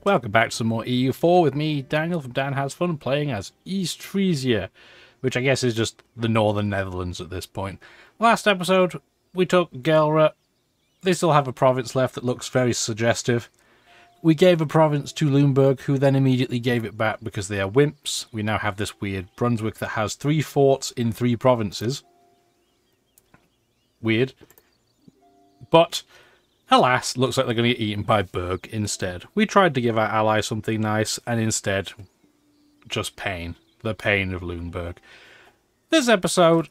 Welcome back to some more EU4 with me, Daniel from Dan Has Fun, playing as East Frisia, which I guess is just the northern Netherlands at this point. Last episode, we took Gelre. They still have a province left that looks very suggestive. We gave a province to Limburg, who then immediately gave it back because they are wimps. We now have this weird Brunswick that has 3 forts in 3 provinces. Weird. But alas, looks like they're going to get eaten by Berg instead. We tried to give our ally something nice, and instead, just pain. The pain of Limburg. This episode,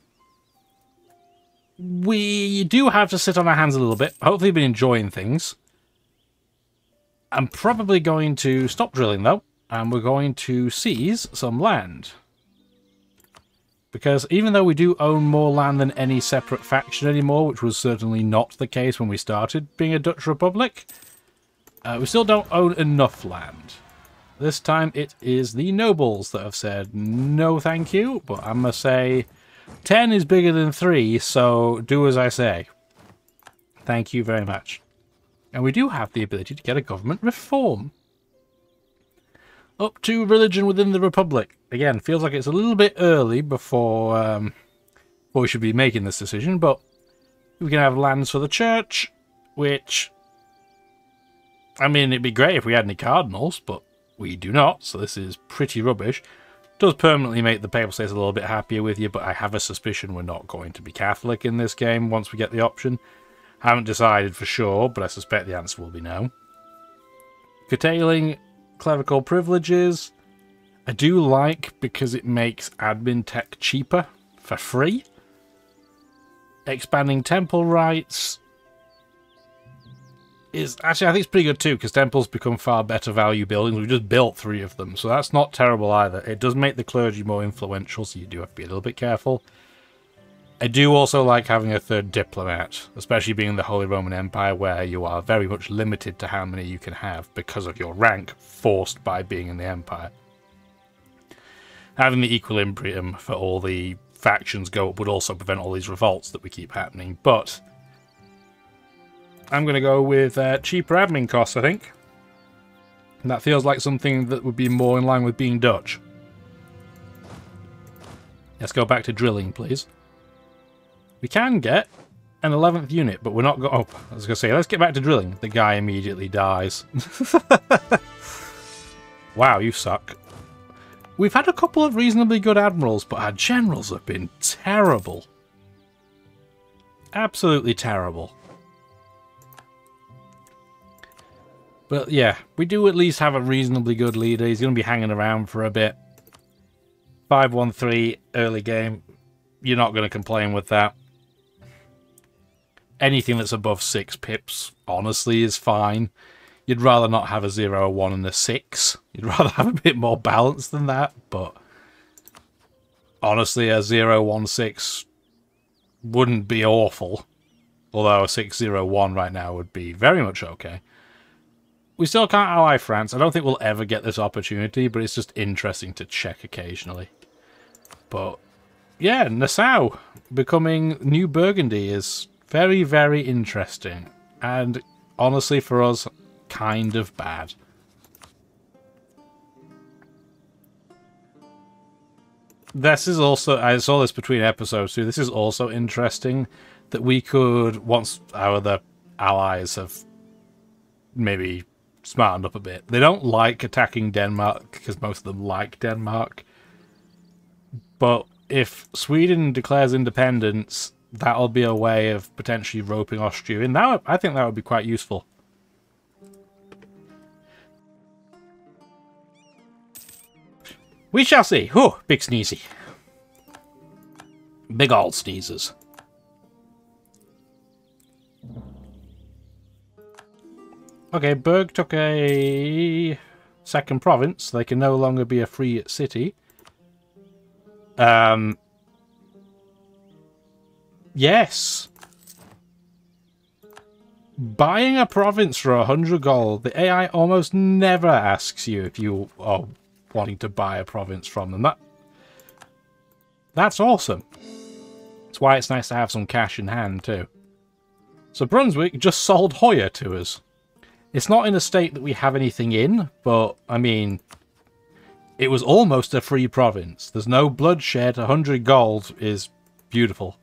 we do have to sit on our hands a little bit. Hopefully we've been enjoying things. I'm probably going to stop drilling, though, and we're going to seize some land. Because even though we do own more land than any separate faction anymore, which was certainly not the case when we started being a Dutch Republic, we still don't own enough land. This time it is the nobles that have said no thank you, but I'm going to say 10 is bigger than 3, so do as I say. Thank you very much. And we do have the ability to get a government reform. Up to religion within the Republic. Again, feels like it's a little bit early before we should be making this decision, but we can have lands for the church, which, I mean, it'd be great if we had any cardinals, but we do not, so this is pretty rubbish. Does permanently make the Papal States a little bit happier with you, but I have a suspicion we're not going to be Catholic in this game once we get the option. Haven't decided for sure, but I suspect the answer will be no. Curtailing clerical privileges, I do like because it makes admin tech cheaper for free. Expanding temple rights is actually, I think it's pretty good too, because temples become far better value buildings. We've just built 3 of them, so that's not terrible either. It does make the clergy more influential, so you do have to be a little bit careful. I do also like having a 3rd diplomat, especially being in the Holy Roman Empire, where you are very much limited to how many you can have because of your rank forced by being in the Empire. Having the equilibrium for all the factions go up would also prevent all these revolts that we keep happening, but I'm going to go with cheaper admin costs, I think. And that feels like something that would be more in line with being Dutch. Let's go back to drilling, please. We can get an 11th unit, but we're not going... Oh, I was going to say, let's get back to drilling. The guy immediately dies. Wow, you suck. We've had a couple of reasonably good admirals, but our generals have been terrible. Absolutely terrible. But yeah, we do at least have a reasonably good leader. He's going to be hanging around for a bit. 5-1-3 early game. You're not going to complain with that. Anything that's above 6 pips, honestly, is fine. You'd rather not have a 0, a 1, and a 6. You'd rather have a bit more balance than that, but honestly, a 0, 1, 6 wouldn't be awful. Although a 6, 0, 1 right now would be very much okay. We still can't ally France. I don't think we'll ever get this opportunity, but it's just interesting to check occasionally. But yeah, Nassau becoming New Burgundy is very, very interesting. And honestly, for us, kind of bad. This is also, I saw this between episodes too, this is also interesting that we could, once our other allies have maybe smartened up a bit. They don't like attacking Denmark, because most of them like Denmark. But if Sweden declares independence, that'll be a way of potentially roping Austria in. That, I think that would be quite useful. We shall see. Whew, big sneezy. Big old sneezes. Okay, Berg took a 2nd province. They can no longer be a free city. Yes. Buying a province for 100 gold. The AI almost never asks you if you are wanting to buy a province from them. That's awesome. That's why it's nice to have some cash in hand too. So Brunswick just sold Hoya to us. It's not in a state that we have anything in, but, I mean, it was almost a free province. There's no bloodshed. 100 gold is beautiful.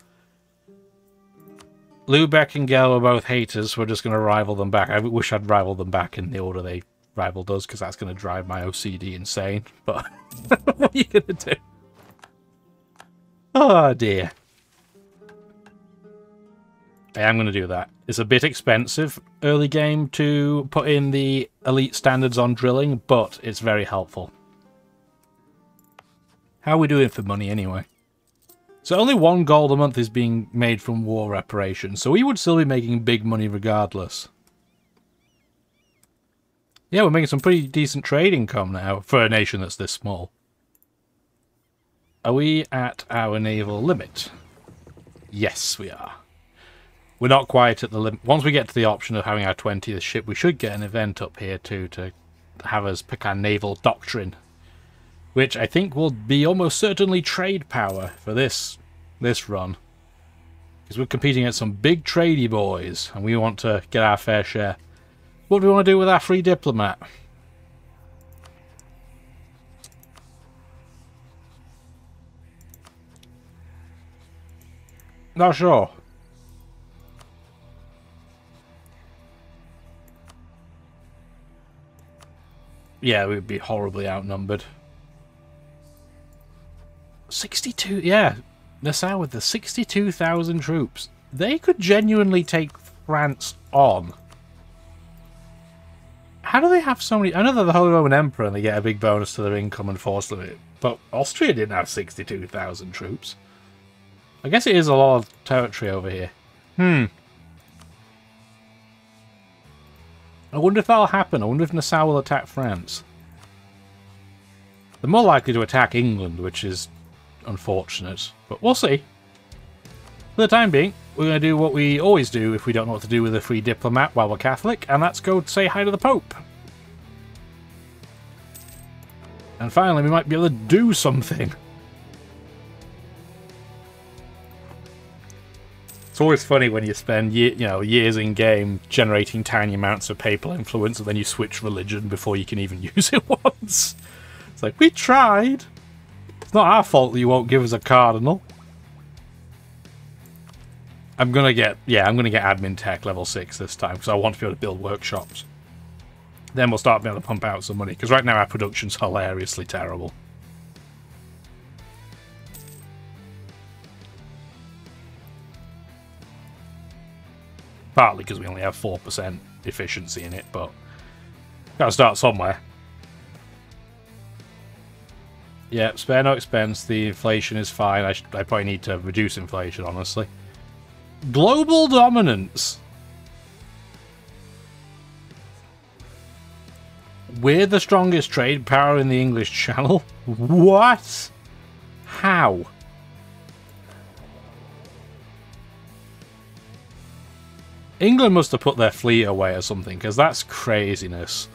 Lubeck and Gel were both haters. We're just going to rival them back. I wish I'd rival them back in the order they rivaled us, because that's going to drive my OCD insane. But what are you going to do? Oh, dear. I am going to do that. It's a bit expensive early game to put in the elite standards on drilling, but it's very helpful. How are we doing for money anyway? So only 1 gold a month is being made from war reparations, so we would still be making big money regardless. Yeah, we're making some pretty decent trade income now for a nation that's this small. Are we at our naval limit? Yes, we are. We're not quite at the limit. Once we get to the option of having our 20th ship, we should get an event up here too to have us pick our naval doctrine, which I think will be almost certainly trade power for this run, because we're competing against some big tradey boys, and we want to get our fair share. What do we want to do with our free diplomat? Not sure. Yeah, we'd be horribly outnumbered. 62, yeah. Nassau with the 62,000 troops. They could genuinely take France on. How do they have so many? I know they're the Holy Roman Emperor and they get a big bonus to their income and force limit, but Austria didn't have 62,000 troops. I guess it is a lot of territory over here. I wonder if that'll happen. I wonder if Nassau will attack France. They're more likely to attack England, which is unfortunate, but we'll see. For the time being, we're going to do what we always do if we don't know what to do with a free diplomat while we're Catholic, and that's go say hi to the Pope. And finally, we might be able to do something. It's always funny when you spend years in game generating tiny amounts of papal influence, and then you switch religion before you can even use it once. It's like, we tried. It's not our fault that you won't give us a cardinal. I'm gonna get admin tech level 6 this time, because I want to be able to build workshops. Then we'll start being able to pump out some money, because right now our production's hilariously terrible. Partly because we only have 4% efficiency in it, but gotta start somewhere. Yeah, spare no expense. The inflation is fine. I probably need to reduce inflation, honestly. Global dominance. We're the strongest trade power in the English Channel? What? How? England must have put their fleet away or something, because that's craziness.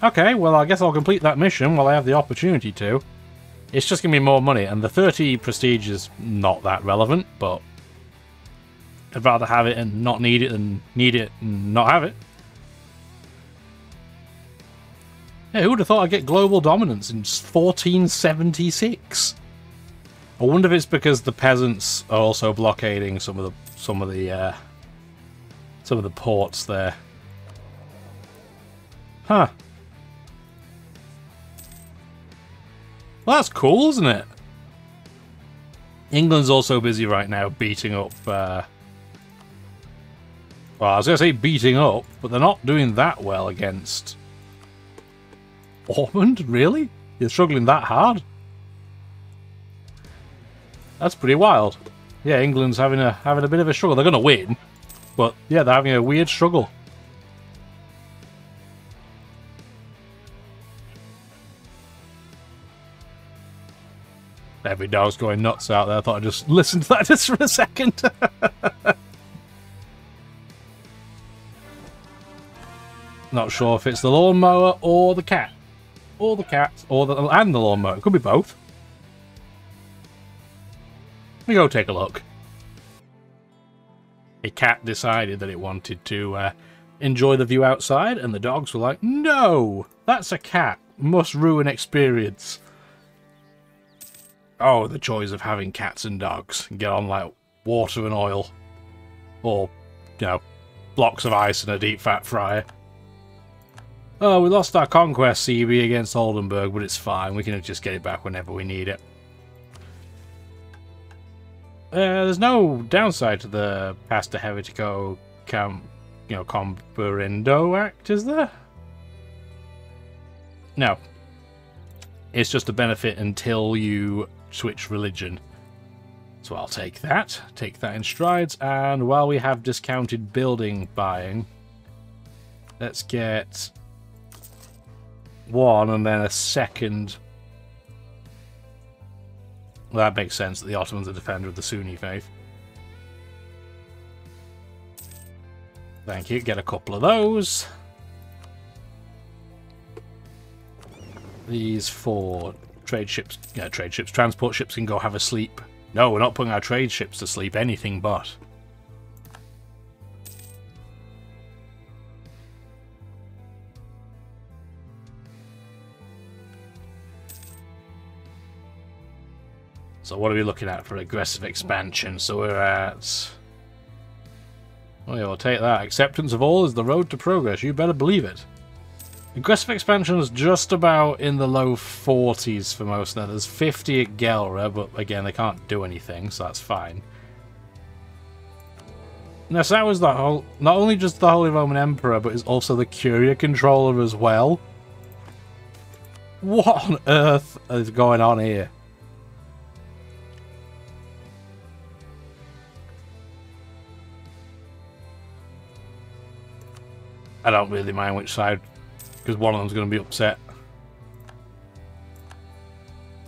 Okay, well, I guess I'll complete that mission while I have the opportunity to. It's just going to be more money, and the 30 prestige is not that relevant, but I'd rather have it and not need it than need it and not have it. Yeah, who would have thought I'd get global dominance in 1476? I wonder if it's because the peasants are also blockading some of the ports there. Huh. Well, that's cool, isn't it? England's also busy right now beating up... well, I was going to say beating up, but they're not doing that well against... Ormond? Really? You're struggling that hard? That's pretty wild. Yeah, England's having a bit of a struggle. They're going to win, but yeah, they're having a weird struggle. Every dog's going nuts out there. I thought I'd just listen to that just for a second. Not sure if it's the lawnmower or the cat. Or the cat, and the lawnmower. It could be both. Let me go take a look. a cat decided that it wanted to enjoy the view outside, and the dogs were like, no, that's a cat. Must ruin experience. Oh, the joys of having cats and dogs. Get on like water and oil. Or, you know, blocks of ice in a deep fat fryer. Oh, we lost our conquest CB against Oldenburg, but it's fine. We can just get it back whenever we need it. There's no downside to the Pasta Heretico Comparindo Act, is there? No. It's just a benefit until you switch religion. So I'll take that in strides, and while we have discounted building buying, let's get one and then a second. Well, that makes sense that the Ottomans are defender of the Sunni faith. Thank you, get a couple of those. These 4 trade ships, transport ships can go have a sleep. No, we're not putting our trade ships to sleep, anything but. So what are we looking at for aggressive expansion? So we're at... Oh yeah, we'll take that. Acceptance of all is the road to progress, you better believe it. Aggressive expansion is just about in the low 40s for most now. There's 50 at Gelra, but again, they can't do anything, so that's fine. Nassau is the whole, not only just the Holy Roman Emperor, but is also the Curia controller as well. What on earth is going on here? I don't really mind which side, because one of them's going to be upset.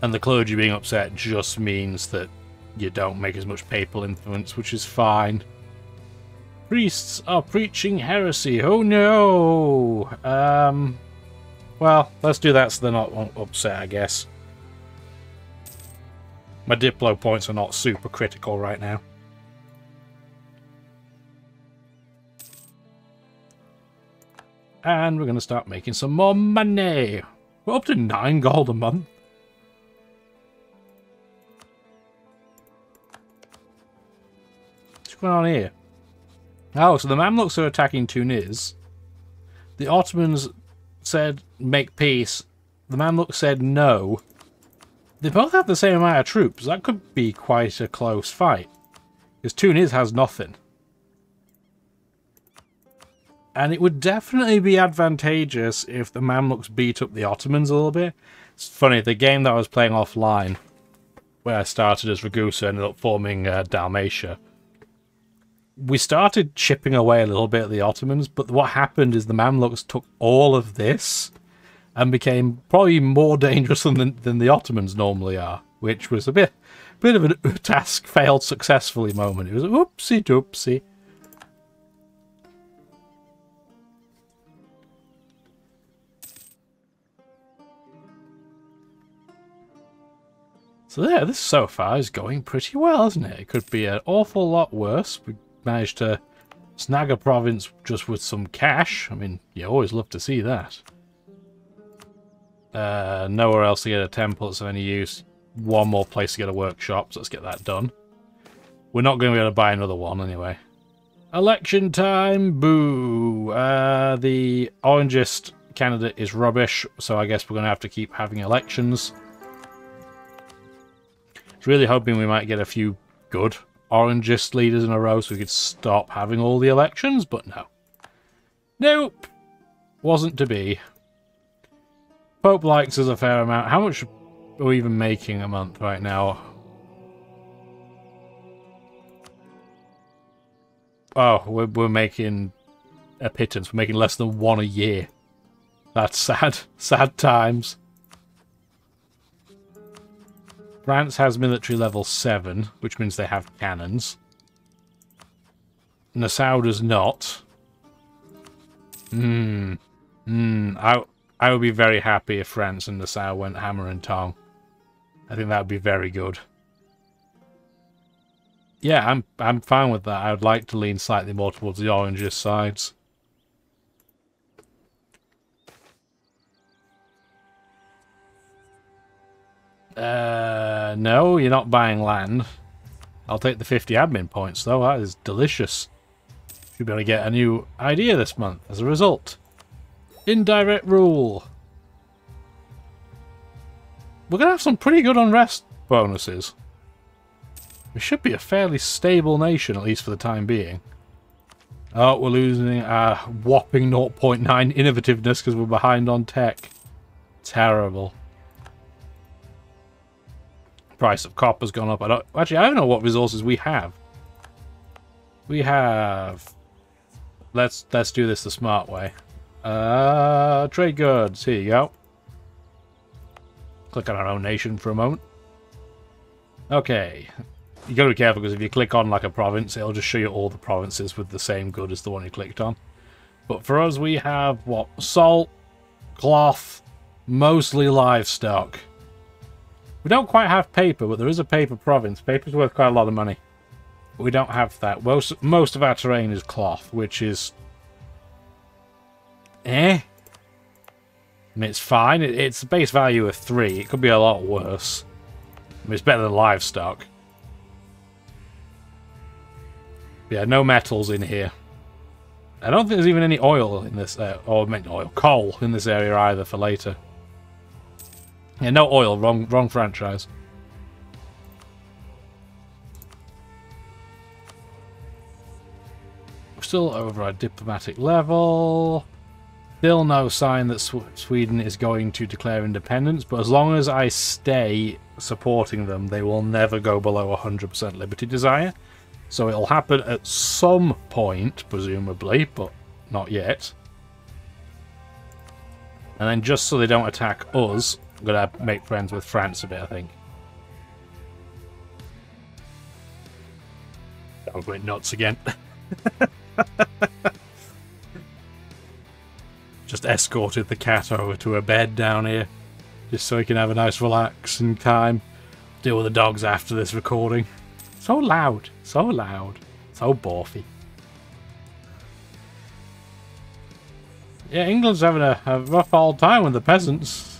And the clergy being upset just means that you don't make as much papal influence, which is fine. Priests are preaching heresy. Oh no! Well, let's do that so they're not upset, I guess. My Diplo points are not super critical right now. And we're going to start making some more money. We're up to 9 gold a month. What's going on here? Oh, so the Mamluks are attacking Tunis. The Ottomans said, make peace. The Mamluks said no. They both have the same amount of troops. That could be quite a close fight. Because Tunis has nothing. And it would definitely be advantageous if the Mamluks beat up the Ottomans a little bit. It's funny, the game that I was playing offline, where I started as Ragusa, ended up forming Dalmatia. We started chipping away a little bit at the Ottomans, but what happened is the Mamluks took all of this and became probably more dangerous than the Ottomans normally are, which was a bit of a task failed successfully moment. It was a whoopsie doopsie. So there, this so far is going pretty well, isn't it? It could be an awful lot worse. We managed to snag a province just with some cash. I mean, you always love to see that. Nowhere else to get a temple that's of any use. One more place to get a workshop, so let's get that done. We're not going to be able to buy another one anyway. Election time, boo! The orangist candidate is rubbish, so I guess we're going to have to keep having elections. Really hoping we might get a few good orangist leaders in a row so we could stop having all the elections, but no. Nope. Wasn't to be. Pope likes us a fair amount. How much are we even making a month right now? Oh, we're making a pittance. We're making less than 1 a year. That's sad. Sad times. France has military level 7, which means they have cannons. Nassau does not. I would be very happy if France and Nassau went hammer and tong. I think that would be very good. Yeah, I'm fine with that. I would like to lean slightly more towards the oranges sides. No, you're not buying land. I'll take the 50 admin points, though. That is delicious. Should be able to get a new idea this month as a result. Indirect rule. We're going to have some pretty good unrest bonuses. We should be a fairly stable nation, at least for the time being. Oh, we're losing our whopping 0.9 innovativeness because we're behind on tech. Terrible. Price of copper's gone up. I don't know what resources we have. We have... Let's do this the smart way. Trade goods. Here you go. Click on our own nation for a moment. Okay. You gotta be careful because if you click on like a province, it'll just show you all the provinces with the same good as the one you clicked on. But for us, we have what? Salt, cloth, mostly livestock. We don't quite have paper, but there is a paper province. Paper's worth quite a lot of money. But we don't have that. Most of our terrain is cloth, which is... I mean, it's fine. It's a base value of 3. It could be a lot worse. I mean, it's better than livestock. Yeah, no metals in here. I don't think there's even any oil in this... coal in this area either for later. Yeah, no oil. Wrong franchise. We're still over our diplomatic level. Still no sign that Sweden is going to declare independence, but as long as I stay supporting them, they will never go below 100% liberty desire. So it'll happen at some point, presumably, but not yet. And then just so they don't attack us, I'm going to make friends with France a bit, I think. I'm going nuts again. Just escorted the cat over to her bed down here, just so he can have a nice relaxing time. Deal with the dogs after this recording. So loud, so borfy. Yeah, England's having a rough old time with the peasants.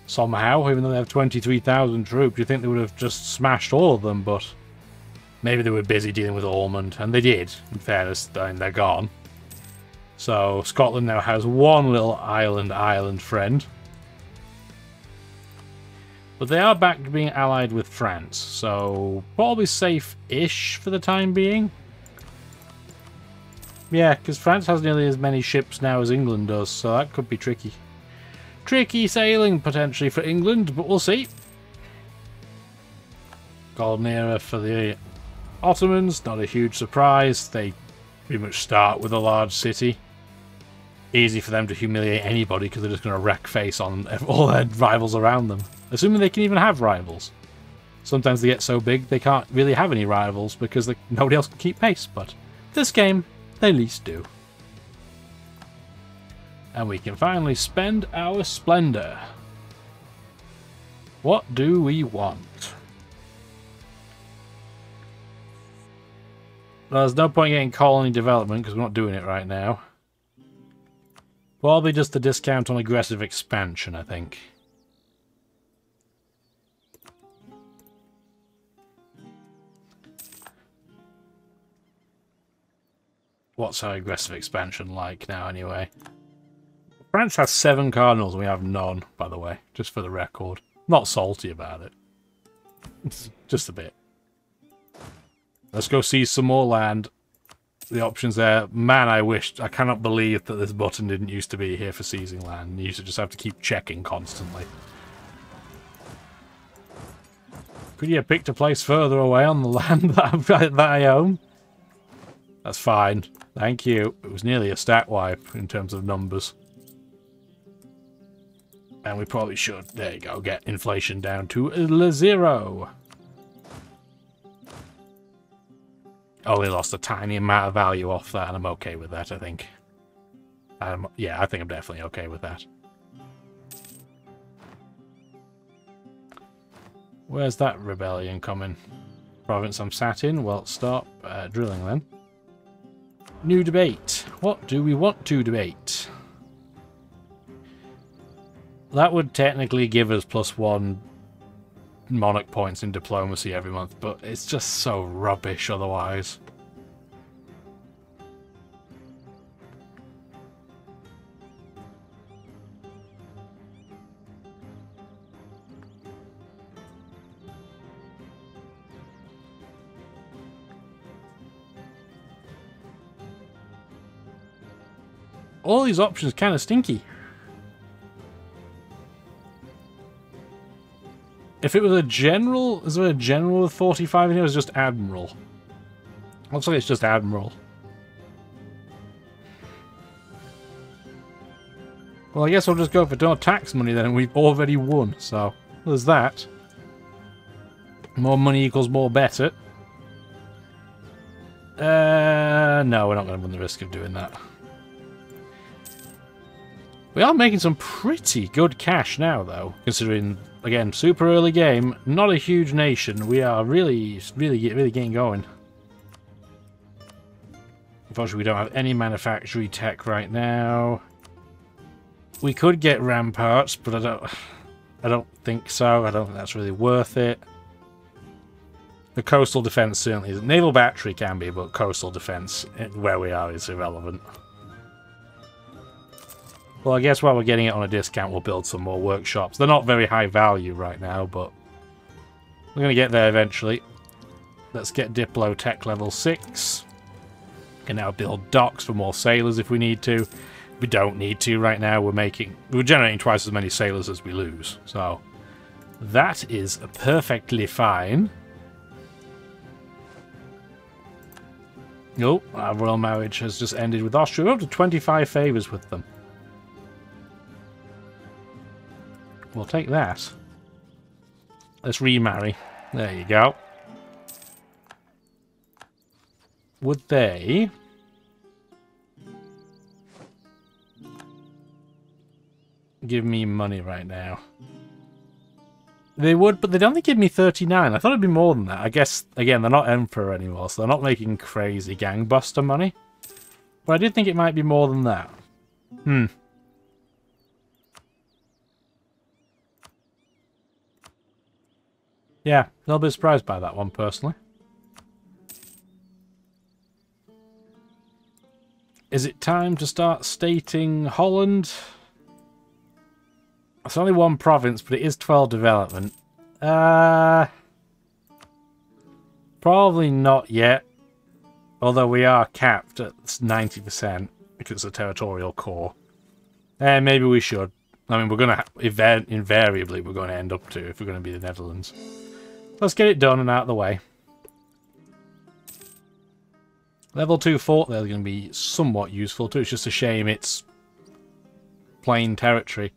Somehow, even though they have 23,000 troops, you'd think they would have just smashed all of them, but maybe they were busy dealing with Ormond, and they did, in fairness, and they're gone. So Scotland now has one little island friend. But they are back to being allied with France, so probably safe-ish for the time being. Yeah, because France has nearly as many ships now as England does, so that could be tricky. Tricky sailing, potentially, for England, but we'll see. Golden era for the Ottomans, not a huge surprise. They pretty much start with a large city. Easy for them to humiliate anybody because they're just going to wreck face on all their rivals around them. Assuming they can even have rivals. Sometimes they get so big they can't really have any rivals because nobody else can keep pace, but this game, they at least do. And we can finally spend our splendor. What do we want? Well, there's no point getting colony development because we're not doing it right now. Probably just a discount on aggressive expansion, I think. What's our aggressive expansion like now, anyway? France has 7 cardinals and we have none, by the way, just for the record. Not salty about it. Just a bit. Let's go see some more land. The options there. Man, I cannot believe that this button didn't used to be here for seizing land. You used to just have to keep checking constantly. Could you have picked a place further away on the land that I own? That's fine. Thank you. It was nearly a stat wipe in terms of numbers. And we probably should, there you go, get inflation down to 0. Only lost a tiny amount of value off that, and I'm okay with that, I think. Yeah, I think I'm definitely okay with that. Where's that rebellion coming? province I'm sat in. Well, stop drilling then. New debate. What do we want to debate? That would technically give us +1 monarch points in diplomacy every month, but it's just so rubbish otherwise. All these options kind of stinky. If it was a general, is there a general with 45 in here, or is it just admiral? Looks like it's just admiral. Well, I guess I'll just go for no tax money then, and we've already won, so there's that. More money equals more better. No, we're not going to run the risk of doing that. We are making some pretty good cash now, though, considering, again, super early game, not a huge nation. We are really getting going. Unfortunately, we don't have any manufacturing tech right now. We could get ramparts, but I don't think so. I don't think that's really worth it. The coastal defense certainly isn't. Naval battery can be, but coastal defense, where we are, is irrelevant. Well, I guess while we're getting it on a discount, we'll build some more workshops. They're not very high value right now, but we're going to get there eventually. Let's get Diplo Tech level 6. Can now build docks for more sailors if we need to. We don't need to right now. We're generating twice as many sailors as we lose. So that is perfectly fine. Oh, our royal marriage has just ended with Austria. We're up to 25 favours with them. We'll take that. Let's remarry. There you go. Would they... give me money right now? They would, but they'd only give me 39. I thought it'd be more than that. I guess, again, they're not Emperor anymore, so they're not making crazy gangbuster money. But I did think it might be more than that. Yeah, a little bit surprised by that one, personally. Is it time to start stating Holland? It's only one province, but it is 12 development. Probably not yet. Although we are capped at 90% because it's a territorial core. And maybe we should. I mean, we're going to... invariably, we're going to end up to if we're going to be the Netherlands. Let's get it done and out of the way. Level 2 fort there is going to be somewhat useful too. It's just a shame it's plain territory.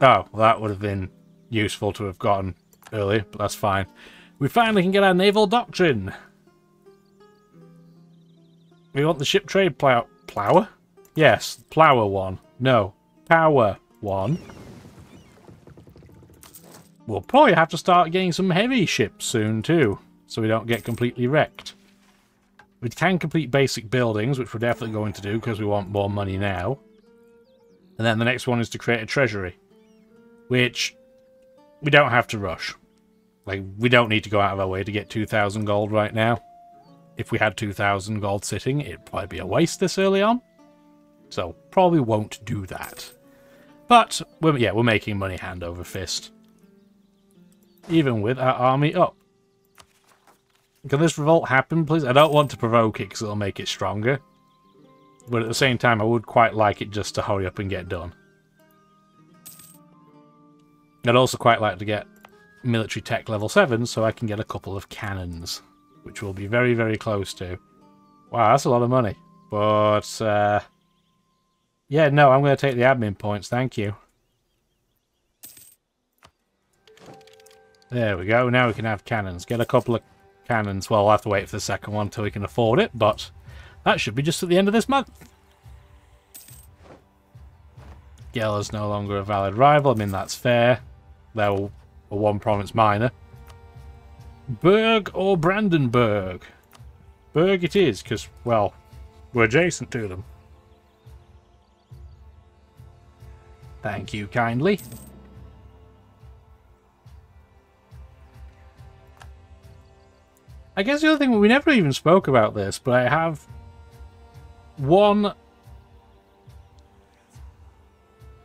Oh, well, that would have been useful to have gotten earlier, but that's fine. We finally can get our naval doctrine. We want the ship trade plower? Yes, plower one. No, power one. We'll probably have to start getting some heavy ships soon too, so we don't get completely wrecked. We can complete basic buildings, which we're definitely going to do because we want more money now. And then the next one is to create a treasury, which we don't have to rush. Like, we don't need to go out of our way to get 2,000 gold right now. If we had 2,000 gold sitting, it'd probably be a waste this early on. So, probably won't do that. But, we're making money hand over fist. Even with our army up. Can this revolt happen, please? I don't want to provoke it because it'll make it stronger. But at the same time, I would quite like it just to hurry up and get done. I'd also quite like to get military tech level 7 so I can get a couple of cannons, which we'll be very, very close to. Wow, that's a lot of money. But, yeah, no, I'm going to take the admin points, thank you. There we go, now we can have cannons. Get a couple of cannons. Well, we'll have to wait for the second one until we can afford it, but that should be just at the end of this month. Geller's no longer a valid rival. I mean, that's fair. They're a one province minor. Berg or Brandenburg? Berg it is, because, well, we're adjacent to them. Thank you kindly. I guess the other thing, we never even spoke about this, but I have one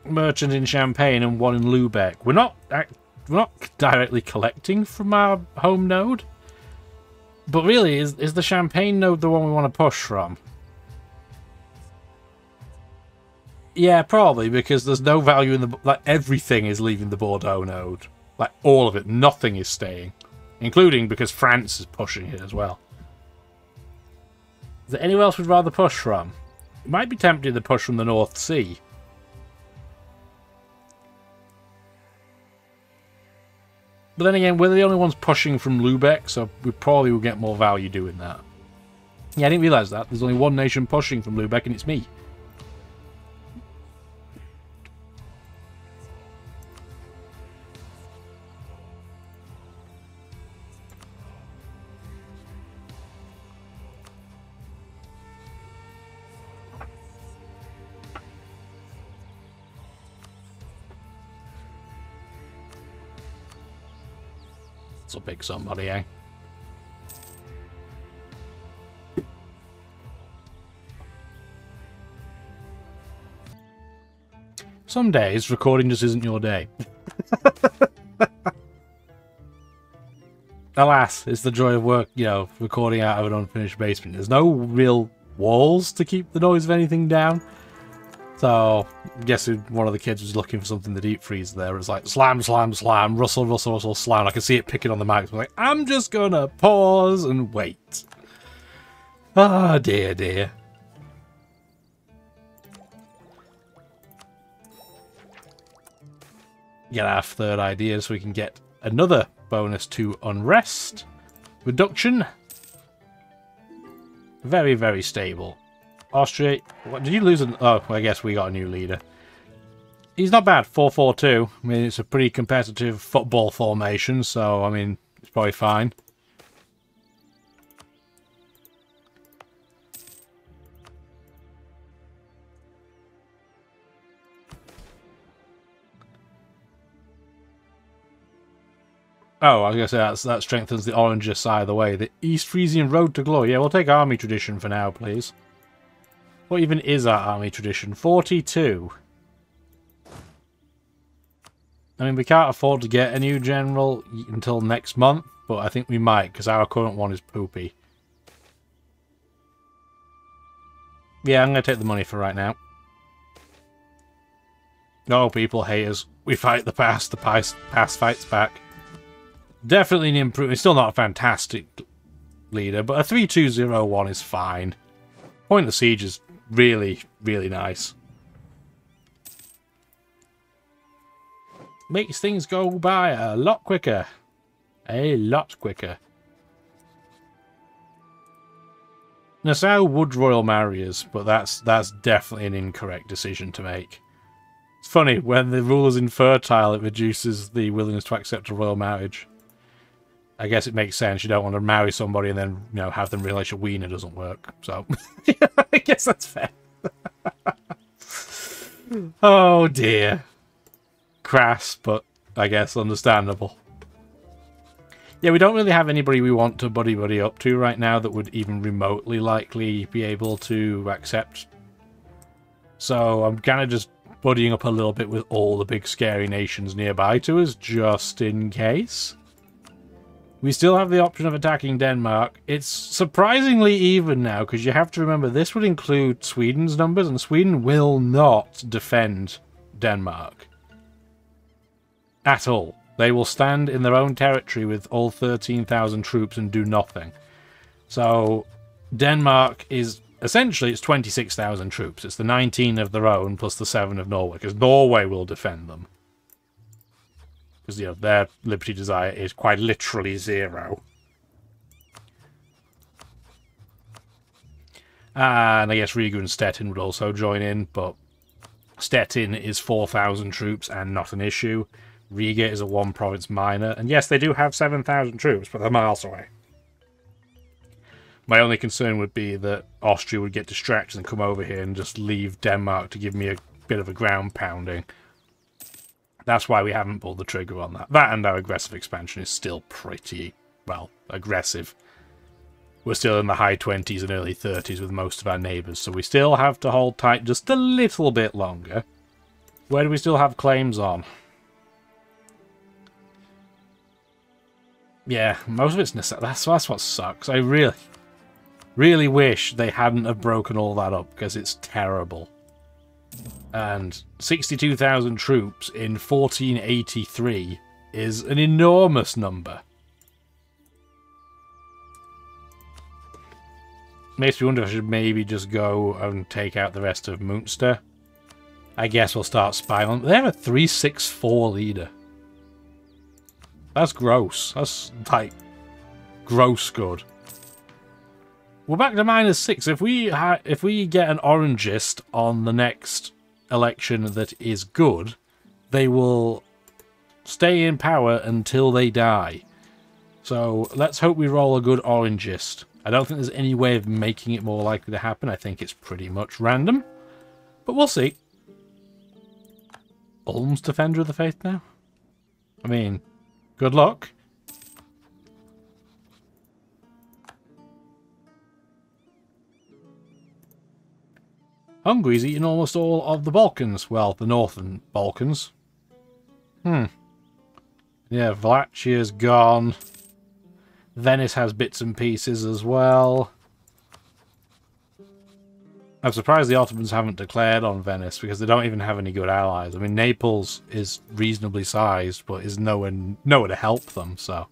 merchant in Champagne and one in Lubeck. We're not directly collecting from our home node, but really, is the Champagne node the one we want to push from? Yeah, probably, because there's no value in the... Like, everything is leaving the Bordeaux node. Like, all of it. Nothing is staying. Including because France is pushing it as well. Is there anywhere else we'd rather push from? It might be tempting to push from the North Sea. But then again, we're the only ones pushing from Lubeck, so we probably will get more value doing that. Yeah, I didn't realise that. There's only one nation pushing from Lubeck, and it's me. This'll pick somebody, eh? Some days, recording just isn't your day. Alas, it's the joy of work, you know, recording out of an unfinished basement. There's no real walls to keep the noise of anything down. So, I'm guessing one of the kids was looking for something to deep freeze there. It's like, slam, slam, slam, rustle, rustle, rustle, slam. I can see it picking on the mic. I'm like, I'm just gonna pause and wait. Ah, dear, dear. Get our third idea so we can get another bonus to unrest. Reduction. Very, very stable. Austria, what, did you lose an... Oh, I guess we got a new leader. He's not bad, 4-4-2. I mean, it's a pretty competitive football formation, so, I mean, it's probably fine. Oh, I was going to say that strengthens the oranger side of the way. The East Frisian Road to Glory. Yeah, we'll take army tradition for now, please. What even is our army tradition? 42. I mean, we can't afford to get a new general until next month, but I think we might, because our current one is poopy. Yeah, I'm going to take the money for right now. No, people hate us. We fight the past. The past fights back. Definitely an improvement. Still not a fantastic leader, but a 3-2-0-1 is fine. Point of Siege is really, really nice. Makes things go by a lot quicker. A lot quicker. Nassau would royal marry us, but that's definitely an incorrect decision to make. It's funny, when the ruler's infertile, it reduces the willingness to accept a royal marriage. I guess it makes sense. You don't want to marry somebody and then, you know, have them realize your wiener doesn't work. So, yeah, I guess that's fair. Oh, dear. Crass, but I guess understandable. Yeah, we don't really have anybody we want to buddy up to right now that would even remotely likely be able to accept. So I'm kind of just buddying up a little bit with all the big scary nations nearby to us, just in case. We still have the option of attacking Denmark. It's surprisingly even now, because you have to remember this would include Sweden's numbers, and Sweden will not defend Denmark. At all. They will stand in their own territory with all 13,000 troops and do nothing. So, Denmark is... Essentially, it's 26,000 troops. It's the 19 of their own plus the 7 of Norway, because Norway will defend them. Because, you know, their liberty desire is quite literally 0. And I guess Riga and Stettin would also join in, but Stettin is 4,000 troops and not an issue. Riga is a one-province minor. And yes, they do have 7,000 troops, but they're miles away. My only concern would be that Austria would get distracted and come over here and just leave Denmark to give me a bit of a ground pounding. That's why we haven't pulled the trigger on that. That and our aggressive expansion is still pretty, well, aggressive. We're still in the high 20s and early 30s with most of our neighbours, so we still have to hold tight just a little bit longer. Where do we still have claims on? Yeah, most of it's... That's what sucks. I really wish they hadn't have broken all that up, because it's terrible. And 62,000 troops in 1483 is an enormous number. Makes me wonder if I should maybe just go and take out the rest of Munster. I guess we'll start spying on... They have a 364 leader. That's gross. That's, like, gross good. We're back to -6. If we get an orangist on the next election that is good, they will stay in power until they die. So let's hope we roll a good orangist. I don't think there's any way of making it more likely to happen. I think it's pretty much random. But we'll see. Ulm's Defender of the Faith now? I mean, good luck. Hungary's eaten almost all of the Balkans. Well, the northern Balkans. Yeah, Walachia's gone. Venice has bits and pieces as well. I'm surprised the Ottomans haven't declared on Venice, because they don't even have any good allies. I mean, Naples is reasonably sized, but is nowhere to help them, so...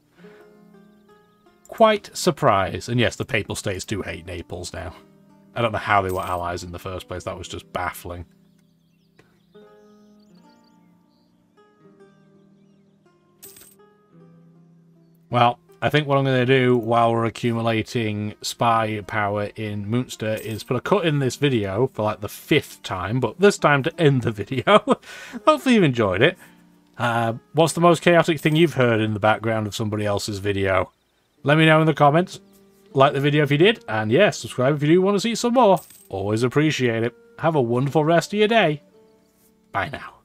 Quite surprised. And yes, the Papal States do hate Naples now. I don't know how they were allies in the first place. That was just baffling. Well, I think what I'm going to do while we're accumulating spy power in Munster is put a cut in this video for like the 5th time, but this time to end the video. Hopefully you've enjoyed it. What's the most chaotic thing you've heard in the background of somebody else's video? Let me know in the comments. Like the video if you did, and yeah, subscribe if you do want to see some more. Always appreciate it. Have a wonderful rest of your day. Bye now.